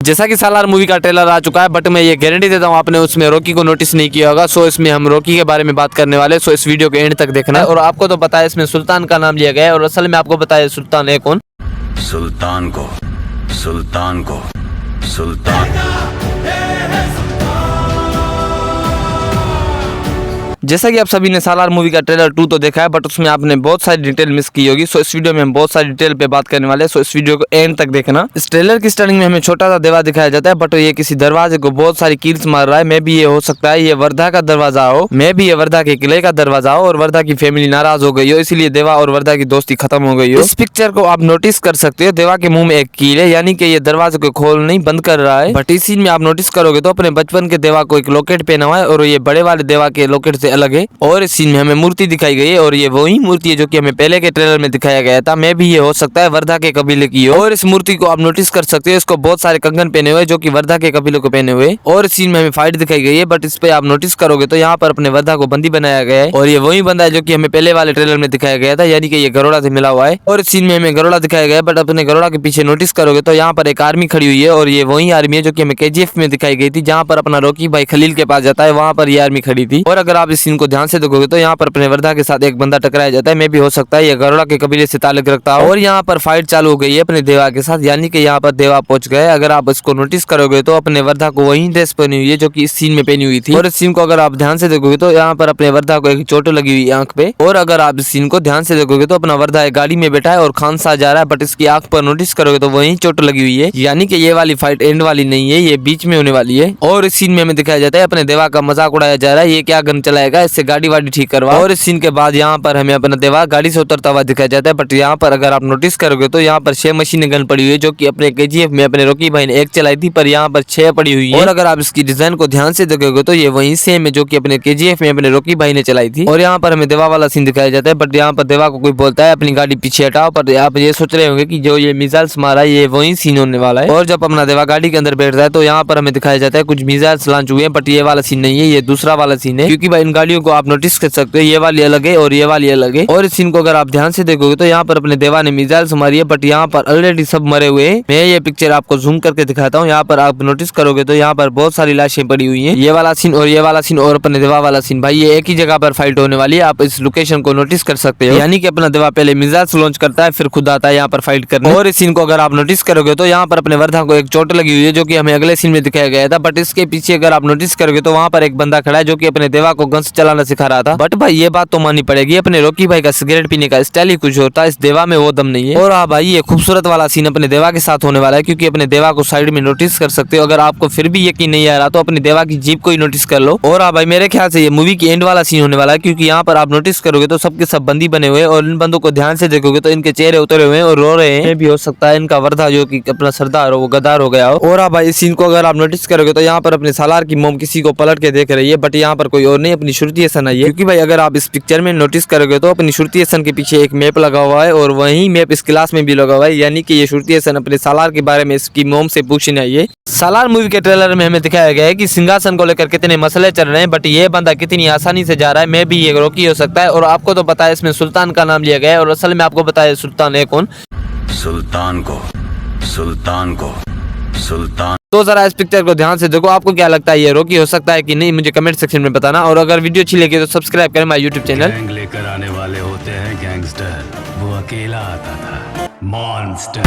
जैसा कि सालार मूवी का ट्रेलर आ चुका है, बट मैं ये गारंटी देता हूँ आपने उसमें रॉकी को नोटिस नहीं किया होगा। सो इसमें हम रॉकी के बारे में बात करने वाले, सो इस वीडियो के एंड तक देखना है। और आपको तो पता है इसमें सुल्तान का नाम लिया गया है, और असल में आपको पता है सुल्तान है कौन। सुल्तान को सुल्तान जैसा कि आप सभी ने सालार मूवी का ट्रेलर 2 तो देखा है, बट उसमें आपने बहुत सारी डिटेल मिस की होगी। सो इस वीडियो में हम बहुत सारी डिटेल पे बात करने वाले हैं। सो इस वीडियो को एंड तक देखना। इस ट्रेलर की स्टार्टिंग में हमें छोटा सा देवा दिखाया जाता है, बट ये किसी दरवाजे को बहुत सारी कील्स मार रहा है। मे भी ये हो सकता है ये वर्धा का दरवाजा हो, मे भी ये वर्धा के किले का दरवाजा हो, और वर्धा की फैमिली नाराज हो गई हो, इसलिए देवा और वर्धा की दोस्ती खत्म हो गई हो। इस पिक्चर को आप नोटिस कर सकते हो, देवा के मुंह में एक कील है, यानी कि ये दरवाजे को खोल नहीं बंद कर रहा है। बट इस सीन में आप नोटिस करोगे तो अपने बचपन के देवा को एक लॉकेट पहना हुआ है, और ये बड़े वाले देवा के लॉकेट से अलग है। और सीन में हमें मूर्ति दिखाई गई है, और ये वही मूर्ति है जो कि हमें पहले के ट्रेलर में दिखाया गया था। मे भी ये हो सकता है वर्धा के कबीले की हो। और इस मूर्ति को आप नोटिस कर सकते हो, इसको बहुत सारे कंगन पहने हुए जो कि वर्धा के कबीले को पहने हुए। और इस सीन में हमें फाइट दिखाई गई है, बट इस पे आप नोटिस करोगे तो यहाँ पर अपने वर्धा को बंदी बनाया गया है, और ये वही बंदा है जो कि हमें पहले वाले ट्रेलर में दिखाया गया था, यानी कि ये गरोड़ा से मिला हुआ है। और इस सीन में हमें गरोड़ा दिखाया गया है, बट अपने गरोड़ा के पीछे नोटिस करोगे तो यहाँ पर एक आर्मी खड़ी हुई है, और ये वही आर्मी है जो कि हमें KGF में दिखाई गई थी, जहाँ पर अपना रॉकी भाई खलील के पास जाता है, वहाँ पर ये आर्मी खड़ी थी। और अगर आप इस सीन को ध्यान से देखोगे तो यहाँ पर अपने वर्धा के साथ एक बंदा टकराया जाता है। मे भी हो सकता है ये गरोड़ा के कबीले से ताल्लुक रखता हो। और यहाँ पर फाइट चालू हो गई है अपने देवा के साथ, यानी कि यहाँ पर देवा पहुंच गए। अगर आप इसको नोटिस करोगे तो अपने वर्धा को वही ड्रेस पहनी हुई है जो कि इस सीन में पहनी हुई थी। और इस सीन को अगर आप ध्यान से देखोगे तो यहाँ पर अपने वर्धा को एक चोट लगी हुई है आंख पे। और अगर आप इस सीन को ध्यान से देखोगे तो अपना वर्धा एक गाड़ी में बैठा है और खान सा जा रहा है, बट इसकी आंख पर नोटिस करोगे तो वही चोट लगी हुई है, यानी कि ये वाली फाइट एंड वाली नहीं है, ये बीच में होने वाली है। और इस सीन में हमें दिखाया जाता है अपने देवा का मजाक उड़ाया जा रहा है, ये क्या गन चलाएगा, इससे गाड़ी वाड़ी ठीक करवा। और इस सीन के बाद यहाँ पर हमें अपना देवा गाड़ी से उतरता हुआ दिखाया जाता है, बट यहाँ पर अगर आप नोटिस करोगे तो यहाँ पर 6 मशीन गन पड़ी हुई है जो कि अपने KGF में अपने रॉकी भाई ने एक चलाई थी, पर यहाँ पर 6 पड़ी हुई है। और अगर आप इसकी डिजाइन को ध्यान से देखोगे तो ये वही सेम है जो कि अपने KGF में अपने रॉकी भाई ने चलाई थी। और यहाँ पर हमें देवा वाला सीन दिखाया जाता है, बट यहाँ पर देवा को कोई बोलता है अपनी गाड़ी पीछे हटाओ, पर आप ये सोच रहे होंगे कि जो ये मिसाइल्स मारा ये वही सीन होने वाला है। और जब अपना देवा गाड़ी के अंदर बैठता है तो यहाँ पर हमें दिखाया जाता है कुछ मिसाइल्स लॉन्च हुए हैं, बट ये वाला सीन नहीं है, ये दूसरा वाला सीन है, क्योंकि भाई इन गाड़ियों को आप नोटिस कर सकते हो, ये वाली अलग है और ये वाली अलग है। और इस सीन को अगर आप ध्यान से देखोगे तो यहाँ पर अपने देवा ने मिसाइल्स मारी है, बट यहाँ पर ऑलरेडी सब मरे हुए हैं। मैं ये पिक्चर आपको जूम करके दिखाता हूँ, यहाँ पर आप नोटिस करोगे तो यहाँ पर बहुत सारी लाशें पड़ी हुई हैं। ये वाला सीन और ये वाला सीन और अपने देवा वाला सीन, भाई ये एक ही जगह पर फाइट होने वाली है। आप इस लोकेशन को नोटिस कर सकते हो, यानी कि अपना देवा पहले मिसाइल्स लॉन्च करता है, फिर खुद आता है यहाँ पर फाइट करने। और इस सीन को अगर आप नोटिस करोगे तो यहाँ पर अपने वर्धा को एक चोट लगी हुई है जो कि हमें अगले सीन में दिखाया गया था, बट इसके पीछे अगर आप नोटिस करोगे तो वहाँ पर एक बंदा खड़ा है जो कि अपने देवा को गन्स चलाना सिखा रहा था। बट भाई ये बात तो माननी पड़ेगी, अपने रॉकी भाई का सिगरेट पीने का स्टाइल ही कुछ होता है, इस देवा में वो दम नहीं है। और हाँ भाई ये खूबसूरत वाला सीन अपने देवा के साथ होने वाला है, क्योंकि अपने देवा को साइड में नोटिस कर सकते हो। अगर आपको फिर भी यकीन नहीं आ रहा तो अपने देवा की जीप को ही नोटिस कर लो। और हाँ भाई मेरे ख्याल से ये मूवी की एंड वाला सीन होने वाला है, क्योंकि यहाँ पर आप नोटिस करोगे तो सबके सब बंदी बने हुए हैं, और इन बंदों को ध्यान से देखोगे तो इनके चेहरे उतरे हुए हैं और रो रहे हैं। भी हो सकता है इनका वर्धा जो कि अपना सरदार हो वो गद्दार हो गया हो। और हाँ भाई इस सीन को अगर आप नोटिस करोगे तो यहाँ पर अपने सालार की मोम किसी को पलट के देख रही है, बट यहाँ पर कोई और नहीं, अपनी श्रुति हसन आई है। क्योंकि भाई अगर आप इस पिक्चर में नोटिस करोगे तो अपनी श्रुति हसन के पीछे एक मैप लगा हुआ है, और वही मैप इस क्लास में भी लगा हुआ है, यानी कि ये श्रुति हसन अपने सालार के बारे में इसकी मोम से पूछने आई है। सालार मूवी के ट्रेलर में हमें दिखाया गया है कि सिंहासन को लेकर कितने मसले चल रहे हैं, बट ये बंदा कितनी आसानी से जा रहा है। मैं भी ये रॉकी हो सकता है। और आपको तो पता है इसमें सुल्तान का नाम लिया गया है, और असल में आपको पता है सुल्तान है कौन। सुल्तान तो जरा इस पिक्चर को ध्यान से देखो, आपको क्या लगता है ये रॉकी हो सकता है कि नहीं, मुझे कमेंट सेक्शन में बताना। और अगर वीडियो अच्छी लगी तो सब्सक्राइब करें माय यूट्यूब चैनल। गैंग लेकर आने वाले होते हैं गैंगस्टर, वो अकेला आता था मॉन्स्टर।